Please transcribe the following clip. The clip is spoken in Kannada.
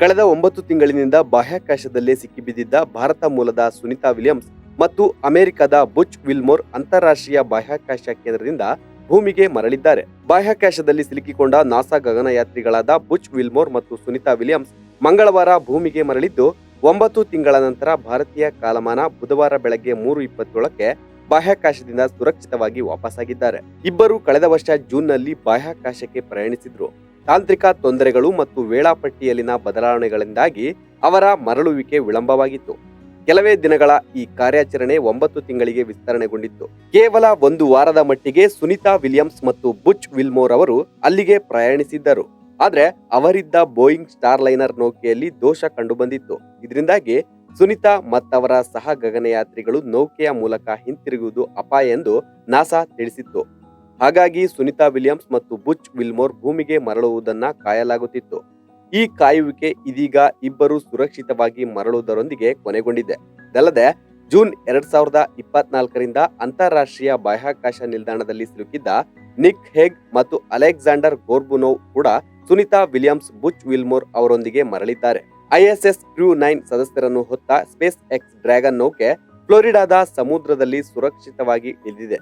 ಕಳೆದ 9 ತಿಂಗಳಿನಿಂದ ಬಾಹ್ಯಾಕಾಶದಲ್ಲೇ ಸಿಕ್ಕಿಬಿದ್ದಿದ್ದ ಭಾರತ ಮೂಲದ ಸುನಿತಾ ವಿಲಿಯಮ್ಸ್ ಮತ್ತು ಅಮೆರಿಕದ ಬುಚ್ ವಿಲ್ಮೋರ್ ಅಂತಾರಾಷ್ಟ್ರೀಯ ಬಾಹ್ಯಾಕಾಶ ಕೇಂದ್ರದಿಂದ ಭೂಮಿಗೆ ಮರಳಿದ್ದಾರೆ. ಬಾಹ್ಯಾಕಾಶದಲ್ಲಿ ಸಿಲುಕಿಕೊಂಡ ನಾಸಾ ಗಗನಯಾತ್ರಿಗಳಾದ ಬುಚ್ ವಿಲ್ಮೋರ್ ಮತ್ತು ಸುನಿತಾ ವಿಲಿಯಮ್ಸ್ ಮಂಗಳವಾರ ಭೂಮಿಗೆ ಮರಳಿದ್ದು 9 ತಿಂಗಳ ನಂತರ ಭಾರತೀಯ ಕಾಲಮಾನ ಬುಧವಾರ ಬೆಳಗ್ಗೆ 3:27ಕ್ಕೆ ಬಾಹ್ಯಾಕಾಶದಿಂದ ಸುರಕ್ಷಿತವಾಗಿ ವಾಪಸ್ಸಾಗಿದ್ದಾರೆ. ಇಬ್ಬರು ಕಳೆದ ವರ್ಷ ಜೂನ್ನಲ್ಲಿ ಬಾಹ್ಯಾಕಾಶಕ್ಕೆ ಪ್ರಯಾಣಿಸಿದ್ರು. ತಾಂತ್ರಿಕ ತೊಂದರೆಗಳು ಮತ್ತು ವೇಳಾಪಟ್ಟಿಯಲ್ಲಿನ ಬದಲಾವಣೆಗಳಿಂದಾಗಿ ಅವರ ಮರಳುವಿಕೆ ವಿಳಂಬವಾಗಿತ್ತು. ಕೆಲವೇ ದಿನಗಳ ಈ ಕಾರ್ಯಾಚರಣೆ 9 ತಿಂಗಳಿಗೆ ವಿಸ್ತರಣೆಗೊಂಡಿತ್ತು. ಕೇವಲ 1 ವಾರದ ಮಟ್ಟಿಗೆ ಸುನಿತಾ ವಿಲಿಯಮ್ಸ್ ಮತ್ತು ಬುಚ್ ವಿಲ್ಮೋರ್ ಅವರು ಅಲ್ಲಿಗೆ ಪ್ರಯಾಣಿಸಿದ್ದರು. ಆದ್ರೆ ಅವರಿದ್ದ ಬೋಯಿಂಗ್ ಸ್ಟಾರ್ಲೈನರ್ ನೌಕೆಯಲ್ಲಿ ದೋಷ ಕಂಡುಬಂದಿತ್ತು. ಇದರಿಂದಾಗಿ ಸುನಿತಾ ಮತ್ತವರ ಸಹ ಗಗನಯಾತ್ರಿಗಳು ನೌಕೆಯ ಮೂಲಕ ಹಿಂತಿರುಗುವುದು ಅಪಾಯ ಎಂದು ನಾಸಾ ತಿಳಿಸಿತ್ತು. ಹಾಗಾಗಿ ಸುನಿತಾ ವಿಲಿಯಮ್ಸ್ ಮತ್ತು ಬುಚ್ ವಿಲ್ಮೋರ್ ಭೂಮಿಗೆ ಮರಳುವುದನ್ನ ಕಾಯಲಾಗುತ್ತಿತ್ತು. ಈ ಕಾಯುವಿಕೆ ಇದೀಗ ಇಬ್ಬರು ಸುರಕ್ಷಿತವಾಗಿ ಮರಳುವುದರೊಂದಿಗೆ ಕೊನೆಗೊಂಡಿದೆ. ಇದಲ್ಲದೆ ಜೂನ್ 2024ರಿಂದ ಅಂತಾರಾಷ್ಟ್ರೀಯ ಬಾಹ್ಯಾಕಾಶ ನಿಲ್ದಾಣದಲ್ಲಿ ಸಿಲುಕಿದ್ದ ನಿಕ್ ಹೇಗ್ ಮತ್ತು ಅಲೆಕ್ಸಾಂಡರ್ ಗೋರ್ಬುನೋವ್ ಕೂಡ ಸುನಿತಾ ವಿಲಿಯಮ್ಸ್ ಬುಚ್ ವಿಲ್ಮೋರ್ ಅವರೊಂದಿಗೆ ಮರಳಿದ್ದಾರೆ. ISS ಕ್ರೂ 9 ಸದಸ್ಯರನ್ನು ಹೊತ್ತ ಸ್ಪೇಸ್ ಎಕ್ಸ್ ಡ್ರ್ಯಾಗನ್ ನೌಕೆ ಫ್ಲೋರಿಡಾದ ಸಮುದ್ರದಲ್ಲಿ ಸುರಕ್ಷಿತವಾಗಿ ಇಳಿದಿದೆ.